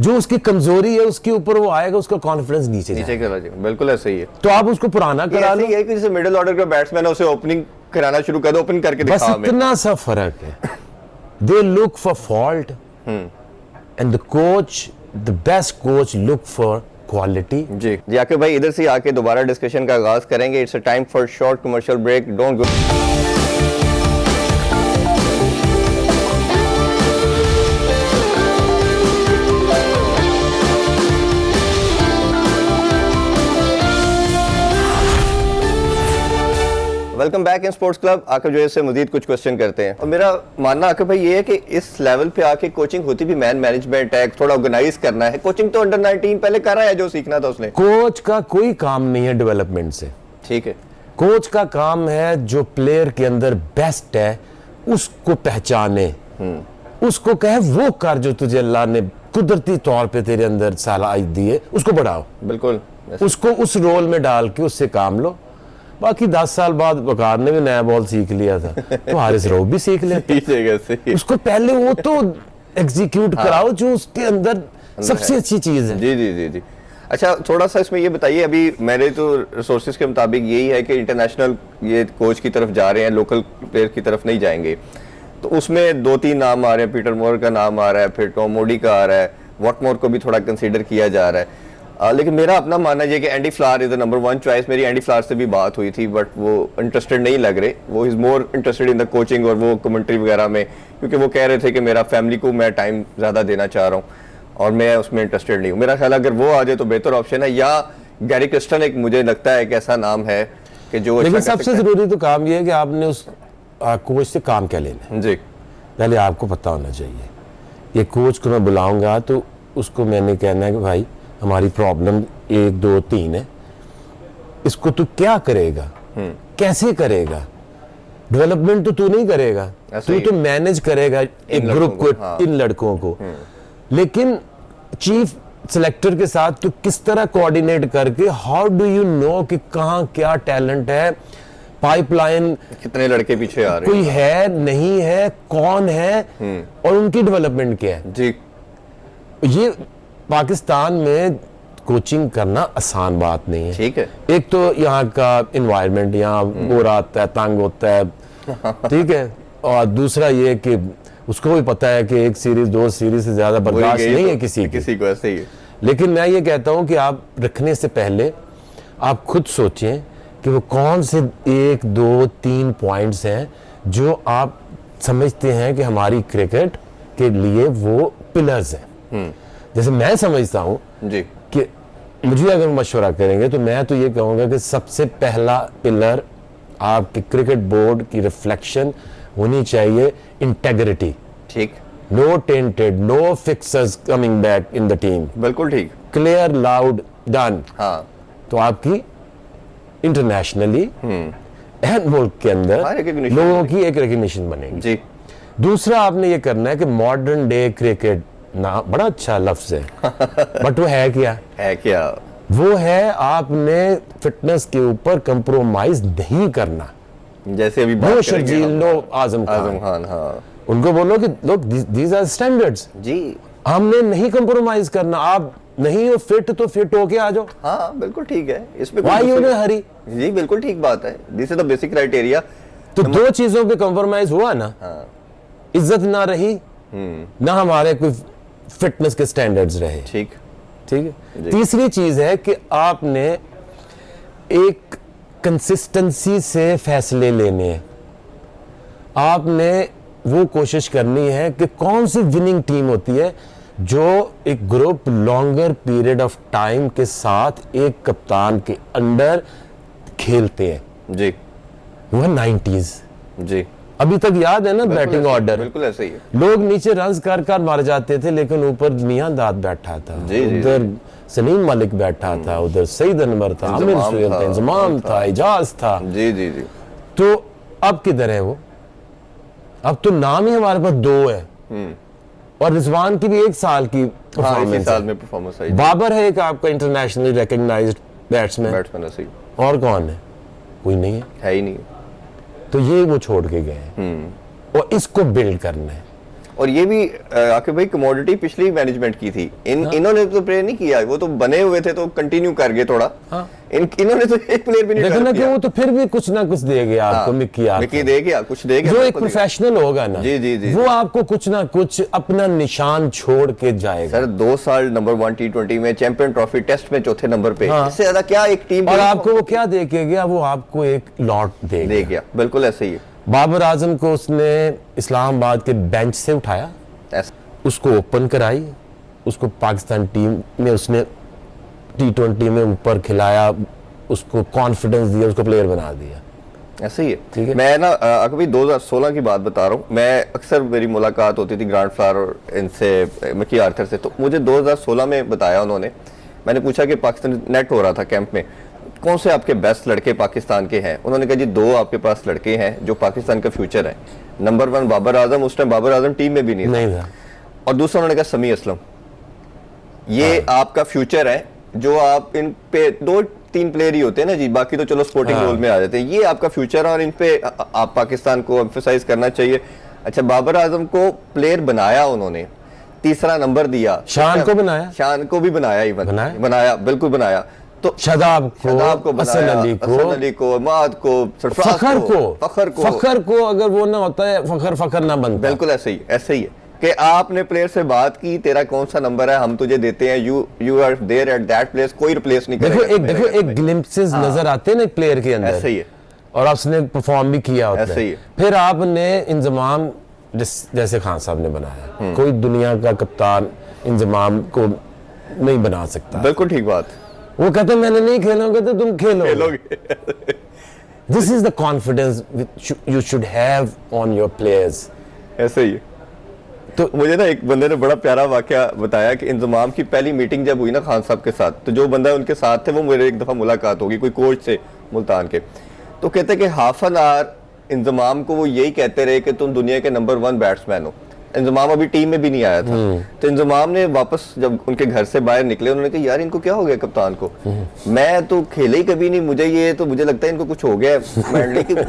जो उसकी कमजोरी है उसके ऊपर वो आएगा, उसका कॉन्फिडेंस नीचे करा जी, बिल्कुल ऐसे ही है। तो आप उसको पुराना करा लो। ये कि जैसे मिडिल ऑर्डर का बैट्समैन है, उसे ओपनिंग कराना शुरू कर दो, ओपन करके बस दिखा हमें। इतना सा फर्क है। They look for fault and the coach, the best coach look for quality. जी आके भाई इधर से आके दोबारा डिस्कशन का आगाज करेंगे। It's a time for short commercial break, don't go. Welcome back in sports club. आकर जो है मजीद कुछ क्वेश्चन करते हैं, और मेरा मानना आकर भाई ये है कि इस लेवल पे आके कोचिंग होती भी मैन मैनेजमेंट है, थोड़ा ऑर्गेनाइज करना है। कोचिंग तो अंडर 19 पहले कर रहा है, जो सीखना था उसने। कोच का कोई काम नहीं है डेवलपमेंट से, ठीक है। कोच का काम है जो प्लेयर के अंदर बेस्ट है उसको पहचाने, उसको कहे वो कर जो तुझे अल्लाह ने कुदरती तौर पे तेरे अंदर सलाहियत दी है, उसको बढ़ाओ, बिल्कुल उसको उस रोल में डाल के उससे काम लो। बाकी 10 साल बाद वकार ने भी नया बॉल सीख लिया था, तो हारिस रऊफ भी सीख ले। उसको पहले वो तो एग्जीक्यूट कराओ जो उसके अंदर सबसे अच्छी चीज है। जी जी जी जी। अच्छा, थोड़ा सा इसमें ये बताइए, अभी मेरे तो रिसोर्सेज के मुताबिक यही है कि इंटरनेशनल ये कोच की तरफ जा रहे हैं, लोकल प्लेयर की तरफ नहीं जाएंगे। तो उसमें 2-3 नाम आ रहे हैं, पीटर मोर का नाम आ रहा है, फिर टॉम मोडी का आ रहा है, वॉटमोर को भी थोड़ा कंसीडर किया जा रहा है। लेकिन मेरा अपना मानना है कि Andy flower is the number 1 choice. मेरी एंडी फ्लावर से भी बात हुई थी, बट वो इंटरेस्टेड नहीं लग रहे। वो is more interested in the coaching और वो कमेंट्री वगैरह में, क्योंकि वो कह रहे थे कि मेरा फैमिली को मैं टाइम ज़्यादा देना चाह रहा हूँ और मैं उसमें इंटरेस्टेड नहीं हूँ। मेरा ख्याल अगर वो आ जाए तो बेहतर ऑप्शन है, या गैरी क्रिस्टन एक मुझे लगता है एक ऐसा नाम है कि जो लेकिन सबसे जरूरी तो काम ये है कि आपने उस कोच से काम क्या लेना है। जी, पहले आपको पता होना चाहिए। ये कोच को मैं बुलाऊंगा तो उसको मैंने कहना है कि भाई हमारी प्रॉब्लम 1 2 3 है, इसको तू क्या करेगा, कैसे करेगा? डेवलपमेंट तो तू नहीं करेगा, तू तो मैनेज करेगा एक ग्रुप को, हाँ। इन लड़कों को। लेकिन चीफ सिलेक्टर के साथ तू किस तरह कोऑर्डिनेट करके, हाउ डू यू नो कि कहाँ क्या टैलेंट है, पाइपलाइन कितने लड़के पीछे आ रहे कोई है नहीं है, कौन है, और उनकी डेवलपमेंट क्या है। जी, ये पाकिस्तान में कोचिंग करना आसान बात नहीं है। ठीक है। एक तो यहाँ का इन्वायरमेंट, यहाँ बोर आता है, तंग होता है, ठीक है, और दूसरा ये कि उसको भी पता है कि 1 सीरीज 2 सीरीज से ज्यादा बर्दाश्त नहीं है किसी को, ऐसे ही है। लेकिन मैं ये कहता हूँ कि आप रखने से पहले आप खुद सोचें कि वो कौन से 1 2 3 पॉइंट्स हैं जो आप समझते हैं कि हमारी क्रिकेट के लिए वो पिलर्स हैं। जैसे मैं समझता हूँ जी कि मुझे अगर मशवरा करेंगे तो मैं तो ये कहूँगा कि सबसे पहला पिलर आपके क्रिकेट बोर्ड की रिफ्लेक्शन होनी चाहिए इंटेग्रिटी। ठीक। No tainted, no fixers coming back in the team, बिल्कुल ठीक। Clear, loud, done. हाँ, तो आपकी इंटरनेशनली हर मुल्क के अंदर recognition लोगों की एक रिकग्निशन बनेगी। जी। दूसरा आपने ये करना है कि मॉडर्न डे क्रिकेट, ना बड़ा अच्छा लफ्ज है बट वो है क्या? है क्या? वो है आपने फिटनेस के ऊपर कंप्रोमाइज नहीं करना। जैसे अभी नो बात करेंगे शर्जील, हम। नो आजम आजम खान, खान, हाँ उनको बोलो कि लोग दीज आर स्टैंडर्ड्स, जी। हमने नहीं कंप्रोमाइज करना। आप नहीं हो फिट तो फिट होके आ जाओ। हाँ बिल्कुल ठीक है, इसमें कोई वाई यू दूसरी- इन हरी? जी बिल्कुल ठीक बात है, this is the basic criteria. तो दो चीजों पे कंप्रोमाइज हुआ ना, हाँ, इज्जत ना रही, ना हमारे कोई फिटनेस के स्टैंडर्ड्स रहे। ठीक। ठीक है। तीसरी चीज है कि आपने एक कंसिस्टेंसी से फैसले लेने हैं। आपने वो कोशिश करनी है कि कौन सी विनिंग टीम होती है जो एक group longer period of time के साथ एक कप्तान के अंडर खेलते हैं। जी वो है 90s। जी, अभी तक याद है ना बिल्कुल बैटिंग ऐसे- ऑर्डर, बिल्कुल ऐसे ही है। लोग नीचे रन्स कर कर मार जाते थे लेकिन ऊपर मियां दाद बैठा था, जी, जी, उधर सलीम मलिक बैठा था, उधर सईद अनवर था, आमिर इंजमाम सुहेल था, था, इंजमाम था, इजाज था। जी जी जी। तो अब किधर है वो? अब तो नाम ही हमारे पास दो है, और रिजवान की भी 1 साल की हाँ, इसी परफॉर्मेंस साल है। में परफॉर्मेंस आई। बाबर है एक आपका इंटरनेशनली रिकग्नाइज्ड बैट्समैन, बैट्समैन ऐसे ही और कौन है? कोई नहीं है। है ही नहीं। तो ये वो छोड़ के गए हैं और इसको बिल्ड करना है। और ये भी आकिब भाई कमोडिटी पिछली मैनेजमेंट की थी, इन्होंने तो प्ले नहीं किया, वो तो बने हुए थे तो कंटिन्यू कर गए थोड़ा। हाँ। इन्होंने तो एक प्लेयर भी नहीं देखो ना develop कि किया। वो तो फिर भी कुछ ना कुछ देगा आपको। मिकी दे गया, कुछ दे गया, जो एक बिल्कुल देगा। प्रोफेशनल होगा ना, जी, जी, जी, वो जी। आपको कुछ ना कुछ अपना निशान छोड़ के जाएगा। सर 2 साल नंबर 1 T20 में, चैंपियन ट्रॉफी टेस्ट में चौथे नंबर पे, हाँ। इससे ज्यादा क्या एक टीम और आपको वो क्या दे के गया? वो आपको एक लॉट दे दे गया। बिल्कुल ऐसे ही है। बाबर आजम को उसने इस्लामाबाद के बेंच से उठाया, उसको ओपन कराई, उसको पाकिस्तान टीम में उसने T20 में ऊपर खिलाया, उसको कॉन्फिडेंस दिया, उसको प्लेयर बना दिया। ऐसे ही ठीक है। है। मैं ना अभी 2016 की बात बता रहा हूँ। मैं अक्सर मेरी मुलाकात होती थी ग्रांड फ्लावर और इनसे, मिकी आर्थर से, तो मुझे 2016 में बताया उन्होंने। मैंने पूछा कि पाकिस्तान नेट हो रहा था कैंप में, कौन से आपके बेस्ट लड़के पाकिस्तान के हैं? उन्होंने कहा जी 2 आपके पास लड़के हैं जो पाकिस्तान का फ्यूचर है। नंबर 1 बाबर आजम, उस टाइम बाबर आजम टीम में भी नहीं था। और दूसरा उन्होंने कहा समी असलम, ये आपका फ्यूचर है, जो आप इन पे 2-3 प्लेयर ही होते हैं ना जी, बाकी तो चलो स्पोर्टिंग रोल में आ जाते हैं, ये आपका फ्यूचर है और इन पे आप पाकिस्तान को एम्फेसाइज करना चाहिए। अच्छा, बाबर आजम को प्लेयर बनाया उन्होंने, तीसरा नंबर दिया, शान को बनाया, शान को भी बनाया, इवन बनाया, बिल्कुल बनाया। तो शादाब को बनाया, हसन अली को, माद को, फखर को अगर वो ना होता है फखर ना बनता। बिल्कुल ऐसे ही है कि आपने प्लेयर से बात की, तेरा कौन सा नंबर है, हम तुझे देते हैं, you are there at that place, कोई रिप्लेस नहीं करेगा। देखो एक ग्लिम्पसेस नजर आते हैं ना एक प्लेयर के अंदर, ऐसे ही है, और आपने परफॉर्म भी किया होता ऐसे ही है। है। फिर आपने इंजमाम जैसे खान साहब ने बनाया, कोई दुनिया का कप्तान इंजमाम को नहीं बना सकता। बिल्कुल ठीक बात। वो कहते मैंने नहीं खेलोगे तो तुम खेलोगे। This is the confidence you should have on your players. ऐसे ही है। तो मुझे ना एक बंदे ने बड़ा प्यारा वाकया बताया कि इंजमाम की पहली मीटिंग जब हुई ना खान साहब के साथ, तो जो बंदा उनके साथ थे वो मेरे एक दफा मुलाकात होगी कोई कोच से मुल्तान के, तो कहते कि हाफ एन आवर इंजमाम को वो यही कहते रहे कि तुम दुनिया के नंबर 1 बैट्समैन हो। इंजमाम अभी टीम में भी नहीं आया था। तो इंजमाम ने वापस जब उनके घर से बाहर निकले, उन्होंने कहा यार इनको क्या हो गया कप्तान को, मैं तो खेले ही कभी नहीं, मुझे लगता है इनको कुछ हो गया है,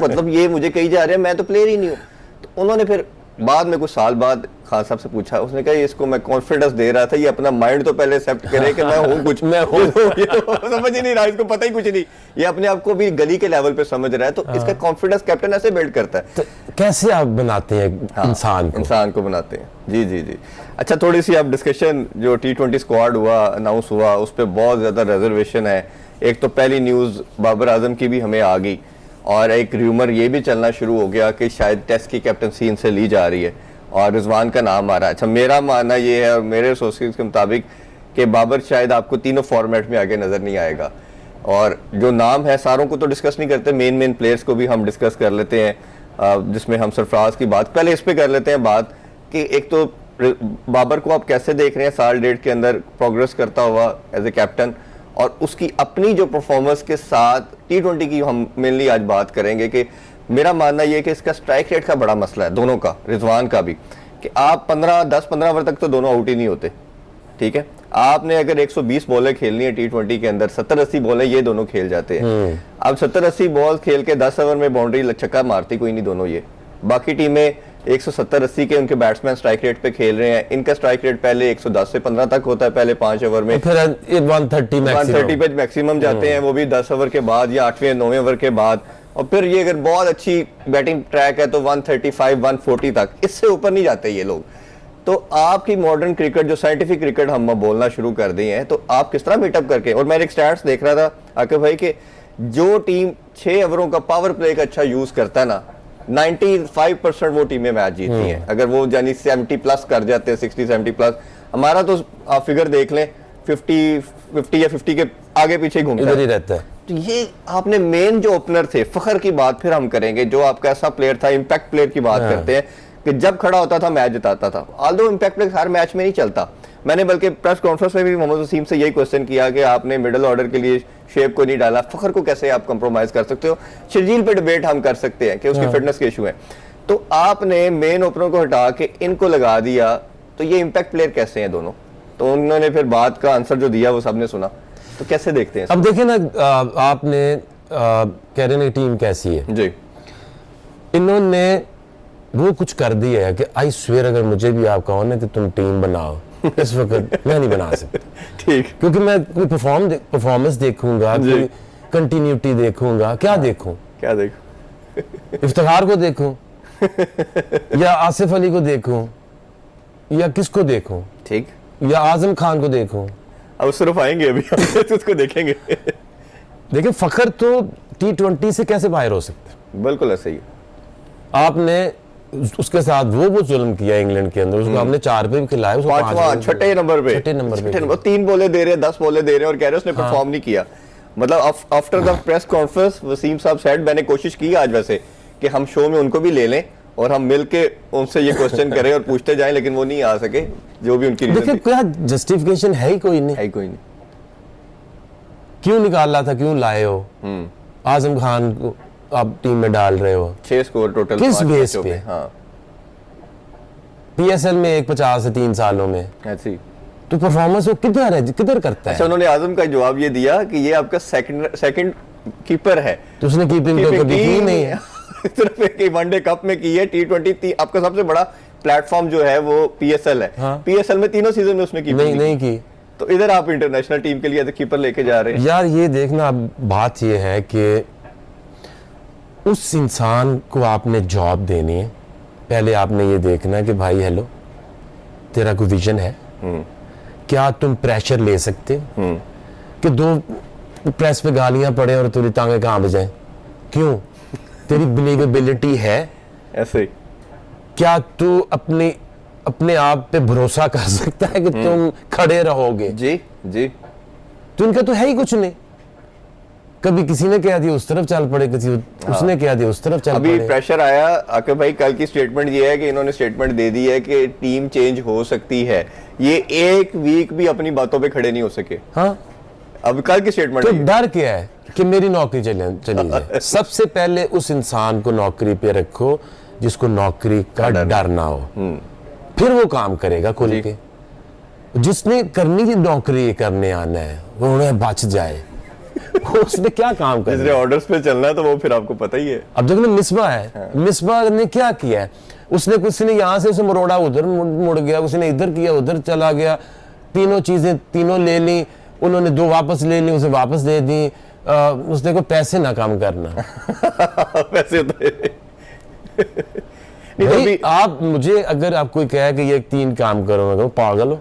मतलब ये मुझे कही जा रहे हैं, मैं तो प्लेयर ही नहीं हूँ। तो उन्होंने फिर बाद में कुछ साल बाद खान साहब से पूछा, उसने कहा इसको मैं कॉन्फिडेंस दे रहा था, ये अपना माइंड तो पहले एक्सेप्ट करे कि मैं हूँ कुछ, मैं हूँ समझ ही नहीं रहा, इसको पता ही कुछ नहीं, ये अपने आप को भी गली के लेवल पे समझ रहा है। तो इसका कॉन्फिडेंस कैप्टन ऐसे बिल्ड करता है। तो कैसे आप बनाते हैं इंसान को बनाते हैं। जी जी जी। अच्छा, थोड़ी सी आप डिस्कशन, जो T20 स्क्वाड हुआ, अनाउंस हुआ, उस पर बहुत ज्यादा रिजर्वेशन है। एक तो पहली न्यूज बाबर आजम की भी हमें आ गई, और एक र्यूमर ये भी चलना शुरू हो गया कि शायद टेस्ट की कैप्टनसी इनसे ली जा रही है और रिजवान का नाम आ रहा है। अच्छा, मेरा मानना ये है और मेरे सोर्सेज के मुताबिक कि बाबर शायद आपको तीनों फॉर्मेट में आगे नजर नहीं आएगा। और जो नाम है सारों को तो डिस्कस नहीं करते, मेन प्लेयर्स को भी हम डिस्कस कर लेते हैं, जिसमें हम सरफराज की बात पहले इस पे कर लेते हैं बात कि एक तो बाबर को आप कैसे देख रहे हैं साल डेढ़ के अंदर प्रोग्रेस करता हुआ एज ए कैप्टन, और उसकी अपनी जो परफॉर्मेंस के साथ T20 की हम मेनली आज बात करेंगे कि मेरा मानना यह है कि इसका स्ट्राइक रेट का बड़ा मसला है दोनों का, रिजवान का भी, कि आप 10-15 ओवर तक तो दोनों आउट ही नहीं होते, ठीक है। आपने अगर 120 बॉलें खेलनी है T20 के अंदर, 70-80 बॉलें ये दोनों खेल जाते हैं। अब 70-80 बॉल खेल के 10 ओवर में बाउंड्री छक्का मारती कोई नहीं दोनों ये। बाकी टीमें 170-80 के उनके बैट्समैन स्ट्राइक रेट पे खेल रहे हैं, इनका स्ट्राइक रेट पहले 110 से 15 तक होता है पहले 5 ओवर में, फिर 130 पे मैक्सिमम जाते हैं, वो भी 10 ओवर के बाद या 8वें-9वें ओवर के बाद। और फिर ये अगर बहुत अच्छी बैटिंग ट्रैक है तो 135-140 तक, इससे ऊपर नहीं जाते ये लोग। तो आपकी मॉडर्न क्रिकेट जो साइंटिफिक क्रिकेट हम बोलना शुरू कर दिए हैं, तो आप किस तरह मीटअप करके, और मैं एक स्टैट्स देख रहा था आकिब भाई कि जो टीम 6 ओवरों का पावर प्ले का अच्छा यूज करता है ना, 95% वो टीमें मैच जीती हैं। अगर वो यानी 70 प्लस कर जाते हैं, 60-70 प्लस, हमारा तो आप फिगर देख लें 50 या 50 के आगे पीछे घूमता इधर ही रहता है। तो ये आपने मेन जो ओपनर थे, फखर की बात फिर हम करेंगे, जो आपका ऐसा प्लेयर था, इंपैक्ट प्लेयर की बात करते हैं कि जब खड़ा होता था मैच जिताता था। ऑल्दो इंपैक्ट प्लेयर हर मैच में नहीं चलता। मैंने बल्कि प्रेस कॉन्फ्रेंस में भी मोहम्मद वसीम से यही क्वेश्चन किया कि आपने मिडिल ऑर्डर के लिए शेप को नहीं डाला, फखर को कैसे आप कंप्रोमाइज कर सकते हो। शर्जील पे डिबेट हम कर सकते हैं कि उसकी फिटनेस के इशू है, तो आपने मेन ओपनर को हटा के इनको लगा दिया, तो ये इंपैक्ट प्लेयर कैसे हैं दोनों? तो उन्होंने फिर बात का आंसर जो दिया वो सबने सुना, तो कैसे देखते हैं? अब देखिए ना, आपने कह रहे हैं टीम कैसी है जी, इन्होंने वो कुछ कर दिया है कि आई स्वेयर अगर मुझे भी आप कहो ना कि तुम टीम बनाओ, इस वक्त मैं नहीं बना सकता। ठीक, क्योंकि मैं कोई परफॉर्मेंस देखूंगा, कोई कंटिन्यूटी देखूंगा, क्या देखूं? क्या देखो? इफ्तिखार को देखूं या आसिफ अली को देखूं या किसको देखूं, ठीक, या आजम खान को देखूं? अब सिर्फ आएंगे अभी तो उसको देखेंगे। देखिए फखर तो T20 से कैसे बाहर हो सकते हैं? बिल्कुल ऐसे ही। आपने उसके साथ वो जुल्म किया इंग्लैंड के अंदर, उसको हमने 4 पे भी खिलाया, उसको 5वां छठे नंबर पे 3 बॉलें दे रहे हैं, 10 बॉलें दे रहे हैं और कह रहे हैं उसने परफॉर्म नहीं किया। मतलब after the press conference Wasim साहब सेड, मैंने कोशिश की आज वैसे कि हम शो में उनको भी ले लें और हम मिलके उनसे ये क्वेश्चन करें और पूछते जाएं, लेकिन वो नहीं आ सके, जो भी उनकी देखिए क्या जस्टिफिकेशन है ही कोई नहीं, है कोई नहीं। क्यों निकाला था, क्यों लाए हो आजम खान को आप टीम में डाल रहे हो? 6 स्कोर टोटल, किस बेस पे? हाँ, PSL में 150 से 3 सालों में ऐसी तो परफॉर्मेंस वो किधर करता है? अच्छा, उन्होंने आजम का जवाब ये दिया कि ये आपका सेकंड कीपर है, तो उसने कीपिंग तो कभी की नहीं है। सिर्फ एक वनडे कप में की है। T20 आपका सबसे बड़ा प्लेटफॉर्म जो है वो PSL है। हाँ। PSL में तीनों सीजन में उसने कीपिंग नहीं की। तो इधर आप इंटरनेशनल टीम के लिए एज कीपर लेके जा रहे हैं। यार ये देखना, बात ये है कि उस इंसान को आपने जॉब देनी है, पहले आपने ये देखना है कि भाई हेलो, तेरा कोई विजन है? क्या तुम प्रेशर ले सकते हो कि 2 प्रेस पे गालियां पड़े और तेरी टांगे कहां बजाएं? क्यों? तेरी बिलीवेबिलिटी है ऐसे ही? क्या तू अपने आप पे भरोसा कर सकता है कि तुम खड़े रहोगे? जी जी, तो इनका तो है ही कुछ नहीं। कभी किसी ने कह दिया उस तरफ चल पड़े, किसी उसने कह दिया उस तरफ चल अभी पड़े। प्रेशर आया आकिब भाई, कल की स्टेटमेंट ये है कि इन्होंने स्टेटमेंट दे दी है कि टीम चेंज हो सकती है। ये एक वीक भी अपनी बातों पे खड़े नहीं हो सके। हाँ, अब कल की स्टेटमेंट तो डर क्या है कि मेरी नौकरी चली जाए? सबसे पहले उस इंसान को नौकरी पे रखो जिसको नौकरी का डर ना हो, फिर वो काम करेगा खुल के। जिसने करनी थी नौकरी करने आना है, वो उन्हें बच जाए उसने क्या काम करना है? ऑर्डर्स पे चलना है तो वो फिर आपको पता ही है। अब देखो मिसबा है, मिसबा ने क्या किया है? उसने कुछ ने यहाँ से उसे मरोड़ा, उधर मुड़ गया, उसने इधर किया, उधर चला गया, तीनों चीजें तीनों ले ली, उन्होंने 2 वापस ले ली, उसे वापस दे दी। उसने को पैसे ना काम करना पैसे नहीं, आप मुझे अगर आप कोई कहे कि ये 3 काम करो, मैं कहूँ पागल हो,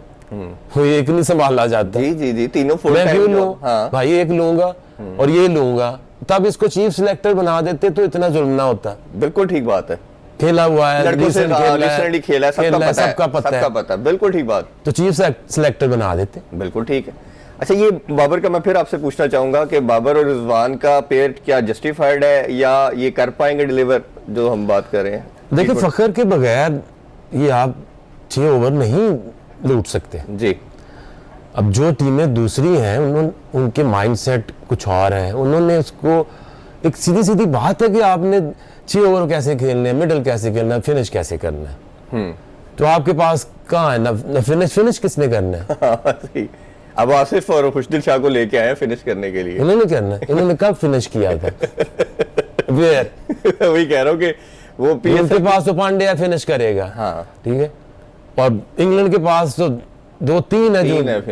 वो एक नहीं संभाला जाता। जी जी जी, तीनों फुल मैं टाइम क्यों जॉब। लूं? हाँ। भाई एक लूंगा और ये लूंगा, तब इसको चीफ सिलेक्टर बना देते तो इतना जुल्म ना होता। बिल्कुल ठीक बात है। खेला हुआ है, लड़कों से रिसेंटली खेला है, सबका पता है। बिल्कुल ठीक बात। तो चीफ सिलेक्टर बना देते। बिल्कुल ठीक है। अच्छा, ये बाबर का मैं फिर आपसे पूछना चाहूंगा कि बाबर और रिजवान का पेयर क्या जस्टिफाइड है या ये कर पाएंगे डिलीवर जो हम बात कर रहे हैं? देखिए फखर के बगैर ये आप 6 ओवर नहीं लूट सकते। जी। अब जो टीमें दूसरी हैं उनके माइंडसेट कुछ और है, उन्होंने उसको, एक सीधी सीधी बात है कि आपने 6 ओवर कैसे खेलने हैं, मिडल कैसे खेलना है, फिनिश कैसे करना है। तो आपके पास कहाँ है ना फिनिश किसने करना है? सही। अब आसिफ और खुशदिल शाह को लेके आए फिनिश करने के लिए। इन्होंने करना है, इन्होंने कब फिनिश किया था? वही कह रहा हूँ कि वो उनके पास तो पांड्या फिनिश करेगा, हाँ ठीक है, और इंग्लैंड के पास तो 2-3 है जो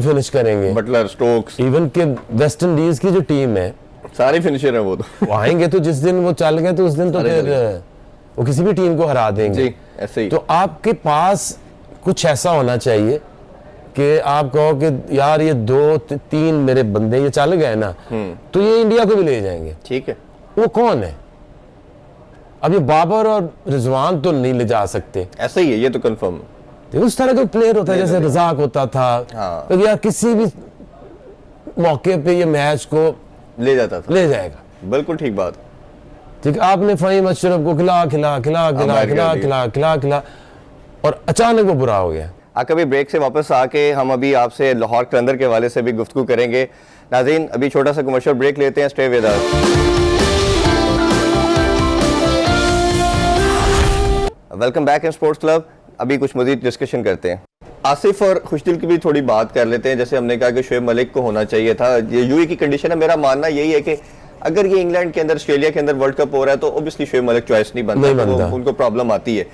फिनिश करेंगे, बटलर, स्टोक्स, इवन के वेस्ट इंडीज की जो टीम है सारे फिनिशर हैं वो तो आएंगे तो जिस दिन वो चल गए तो उस दिन तो फिर वो किसी भी टीम को हरा देंगे। जी, ऐसे ही। तो आपके पास कुछ ऐसा होना चाहिए कि आप कहो कि यार ये 2-3 मेरे बंदे ये चल गए ना तो ये इंडिया को भी ले जाएंगे। ठीक है। वो कौन है? अब ये बाबर और रिजवान तो नहीं ले जा सकते, ऐसा ही है, ये तो कंफर्म है। उस तरह का प्लेयर होता है जैसे रजाक होता था, हाँ। तो यार किसी भी मौके पे ये मैच को ले जाता था, ले जाएगा। बिल्कुल ठीक बात। ठीक, आपने फहीम अशरफ को खिला और अचानक वो बुरा हो गया। कभी ब्रेक से वापस आके हम अभी आपसे लाहौर कलंदर के हवाले से भी गुफ्तगू करेंगे। नाज़रीन, अभी छोटा सा कमर्शियल ब्रेक लेते हैं, stay with us. Welcome back in sports club. अभी कुछ मजीद डिस्कशन करते हैं। आसिफ और खुशदिल की भी थोड़ी बात कर लेते हैं। जैसे हमने कहा कि शोएब मलिक को होना चाहिए था, ये यूए की कंडीशन है। मेरा मानना यही है कि अगर ये इंग्लैंड के अंदर, ऑस्ट्रेलिया के अंदर वर्ल्ड कप हो रहा है तो ऑब्वियसली शोएब मलिक चॉइस नहीं बनता, उनको प्रॉब्लम आती है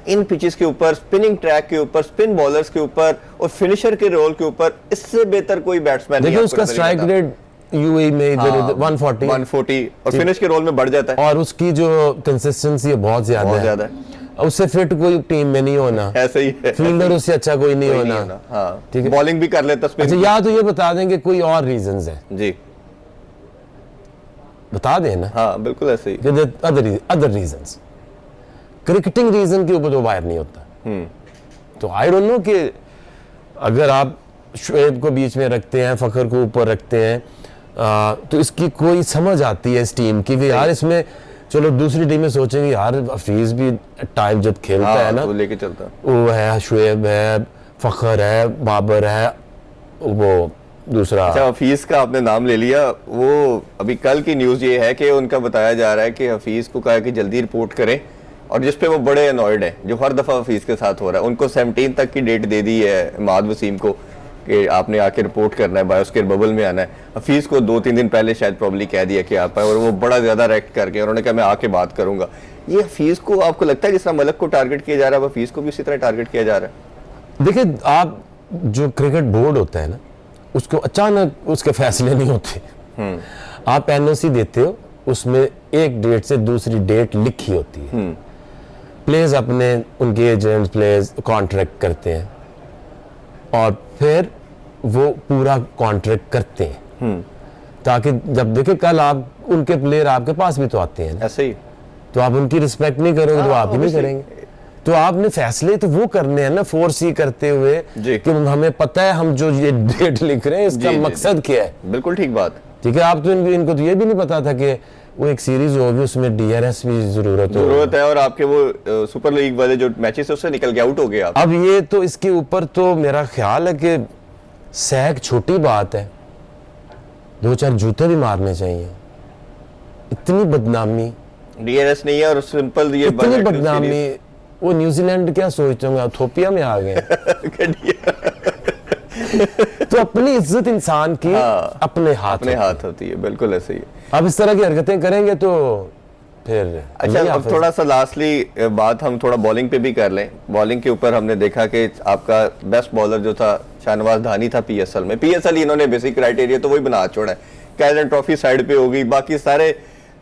इन पिचेस के ऊपर, स्पिनिंग ट्रैक के ऊपर, स्पिन बॉलर्स के ऊपर और फिनिशर के रोल के ऊपर। इससे बेहतर कोई बैट्समैन नहीं है। देखिए उसका स्ट्राइक रेट यूएई में इधर 140 और फिनिश के रोल में बढ़ जाता है, और उसकी जो कंसिस्टेंसी है बहुत ज्यादा है। उससे फिट कोई टीम में नहीं होना, ऐसे ही है। फील्डर उससे अच्छा कोई नहीं होना। हाँ, ठीक है, बॉलिंग भी कर लेता। अच्छा, या तो ये बता देंगे कोई और रीजंस है जी, बता देना। हाँ बिल्कुल ऐसे ही। अदर रीजंस, क्रिकेटिंग रीजन के ऊपर तो वायर नहीं होता। तो आई डोंट नो कि अगर आप शोएब को बीच में रखते हैं, फखर को ऊपर रखते हैं, तो इसकी कोई समझ आती है इस टीम की कि यार इसमें, चलो दूसरी टीमें सोचेंगे यार हफीज भी टाइम जब खेलता है ना, वो लेके चलता, वो है, शोएब है, फखर है, बाबर है, वो दूसरा। अच्छा, हफीज का आपने नाम ले लिया। वो अभी कल की न्यूज़ ये है कि उनका बताया जा रहा है कि हफीज को कहा कि जल्दी रिपोर्ट करें, और जिसपे वो बड़े अनॉयड है, जो हर दफा हफीज के साथ हो रहा है। उनको 17 तक की डेट दे दी है इमाद वसीम को कि आपने आके रिपोर्ट करना है, बायोस्फीयर बबल में आना है। हफीज को 2-3 दिन पहले शायद प्रॉब्ली कह दिया कि आप आए, और वो बड़ा ज्यादा रिएक्ट करके उन्होंने कहा मैं आके बात करूंगा। ये हफीज को आपको लगता है जिस तरह मलिक को टारगेट किया जा रहा है, हफीज को भी इसी तरह टारगेट किया जा रहा है? देखिए, आप जो क्रिकेट बोर्ड होता है ना, उसको अचानक उसके फैसले नहीं होते। आप एनओसी देते हो, उसमें एक डेट से दूसरी डेट लिखी होती है। प्लेयर्स अपने, उनके एजेंट प्लेयर्स कॉन्ट्रैक्ट करते हैं और फिर वो पूरा कॉन्ट्रैक्ट करते हैं, ताकि जब देखे कल आप, उनके प्लेयर आपके पास भी तो आते हैं, ऐसे ही। तो आप उनकी रिस्पेक्ट नहीं करोगे तो आप ही नहीं करेंगे। तो आपने फैसले तो वो करने हैं ना, फोर्स ही करते हुए कि हमें पता है हम जो ये डेट लिख रहे हैं इसका मकसद क्या है। बिल्कुल ठीक बात। ठीक है, आप तो इनको तो ये भी नहीं पता था कि वो एक सीरीज होगी, उसमें डीआरएस भी जरूरत है, और आपके वो सुपर लीग वाले जो मैचेस है उससे निकल के आउट हो गए आप। अब ये तो इसके ऊपर तो मेरा ख्याल है कि सैक छोटी बात है, 2-4 जूते भी मारने चाहिए। इतनी बदनामी, डीआरएस नहीं है और सिंपल ये इतनी बदनामी। वो न्यूजीलैंड क्या सोचते होंगे, इथियोपिया में आ गए। तो अपनी इज्जत इंसान की अपने हाथ होती है, बिल्कुल ऐसे ही। अब इस तरह की हरकतें करेंगे तो फिर अच्छा, अब थोड़ा सा लास्टली बात हम थोड़ा बॉलिंग पे भी कर लें। बॉलिंग के ऊपर हमने देखा कि आपका बेस्ट बॉलर जो था शाहनवाज धानी था पीएसएल में। पीएसएल इन्होंने बेसिक क्राइटेरिया तो वही बना छोड़ा है, कैलन ट्रॉफी साइड पे होगी, बाकी सारे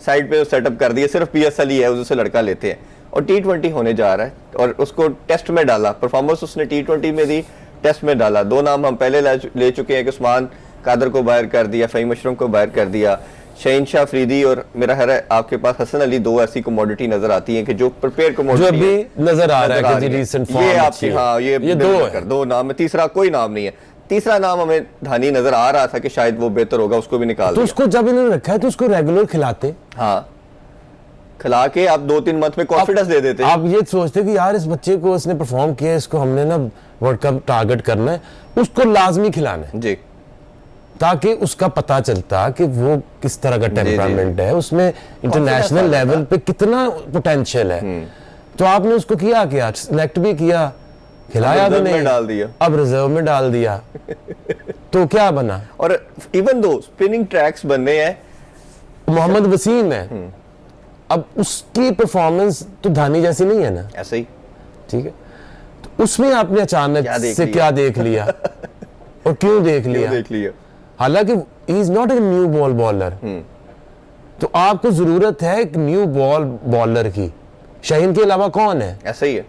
साइड पे सेटअप कर दिए, सिर्फ पीएसएल ही है उससे लड़का लेते हैं। और T20 होने जा रहा है और उसको टेस्ट में डाला, परफॉर्मेंस उसने T20 में दी, टेस्ट में डाला। 2 नाम हम पहले ले चुके हैं कि उस्मान कादर को बाहर कर दिया, फहीम अशरफ को बाहर कर दिया, शहीनशाह अफरीदी, और मेरा ख्याल है आपके पास हसन अली। 2 ऐसी कमोडिटी नजर आती हैं कि जो प्रिपेयर कमोडिटी जो अभी नजर आ रहा है कि रीसेंट फॉर्म ये आपकी, हाँ ये 2 नाम है, तीसरा कोई नाम नहीं है। तीसरा नाम हमें धानी नजर आ रहा था कि शायद वो बेहतर होगा, उसको भी निकाल तो उसको जब इन्होंने रखा है तो उसको रेगुलर खिलाते। हाँ, खिला के आप 2-3 मंथ में कॉन्फिडेंस दे देते हैं। आप ये सोचते कि यार इस बच्चे को इसने परफॉर्म किया, इसको हमने ना वर्ल्ड कप टारगेट करना है, उसको लाजमी खिलाना है, जी, ताकि उसका पता चलता कि वो किस तरह का टेम्परामेंट है, उसमें इंटरनेशनल लेवल पे कितना पोटेंशियल है। तो आपने उसको किया क्या, सिलेक्ट भी किया, खिलाया भी नहीं, डाल दिया, अब रिजर्व में डाल दिया तो क्या बना। और इवन दो स्पिनिंग ट्रैक्स बनने हैं, मोहम्मद वसीम है, अब उसकी परफॉर्मेंस तो धानी जैसी नहीं है ना, ऐसे ही, ठीक है, तो उसमें आपने अचानक से क्या देख लिया और क्यों देख लिया। हालांकि he is not a new ball bowler, तो आपको जरूरत है एक न्यू बॉल बॉलर की। शाहीन के अलावा कौन है? ऐसा ही है,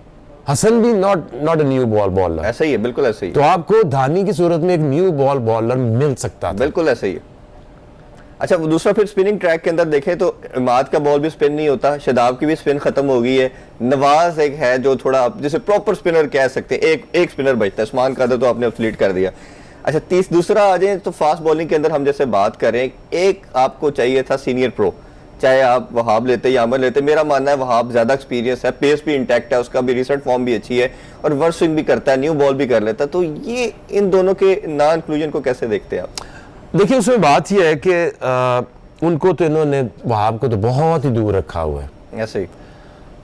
हसन भी not a new ball bowler, ऐसा ही है, बिल्कुल ऐसा ही है। तो आपको धानी की सूरत में एक न्यू बॉल बॉलर मिल सकता था, बिल्कुल ऐसा ही है। अच्छा, दूसरा फिर स्पिनिंग ट्रैक के अंदर देखें तो इमाद का बॉल भी स्पिन नहीं होता, शादाब की भी स्पिन खत्म हो गई है, नवाज एक है जो थोड़ा आप जिसे प्रॉपर स्पिनर कह सकते हैं, एक स्पिनर बचता है, उस्मान कादर तो आपने अपलीट कर दिया। अच्छा, दूसरा आ जाए तो फास्ट बॉलिंग के अंदर हम जैसे बात करें, एक आपको चाहिए था सीनियर प्रो, चाहे आप वहाब लेते या अमर लेते, मेरा मानना है वहाब ज्यादा एक्सपीरियंस है, पेस भी इंटैक्ट है, उसका भी रिसेंट फॉर्म भी अच्छी है और वर्स्ट स्विंग भी करता है, न्यू बॉल भी कर लेता है, तो ये इन दोनों के ना इंक्लूजन को कैसे देखते हैं आप? देखिए उसमें बात यह है कि उनको तो इन्होंने वहाब को तो बहुत ही दूर रखा हुआ है, ऐसे ही,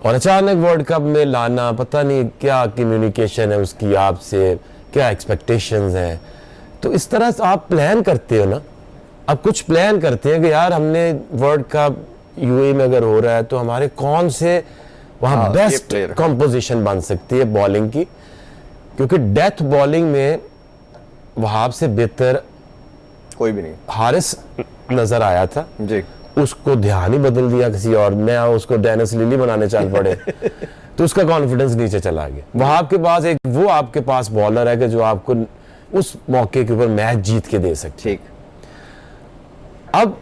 और अचानक वर्ल्ड कप में लाना, पता नहीं क्या कम्युनिकेशन है उसकी आपसे, क्या एक्सपेक्टेशंस हैं, तो इस तरह से आप प्लान करते हो ना, अब कुछ प्लान करते हैं कि यार हमने वर्ल्ड कप यूएई में अगर हो रहा है तो हमारे कौन से वहाँ बेस्ट कंपोजिशन बन सकती है बॉलिंग की, क्योंकि डेथ बॉलिंग में वहाब से बेहतर कोई भी नहीं, हारिस नजर आया था जी, उसको ध्यान ही बदल दिया किसी और ने, उसको डेनिस लिली बनाने चल पड़े तो उसका कॉन्फिडेंस नीचे चला गया। वहाब के पास एक वो आपके पास बॉलर है कि जो आपको उस मौके के ऊपर मैच जीत के दे सकते। ठीक, अब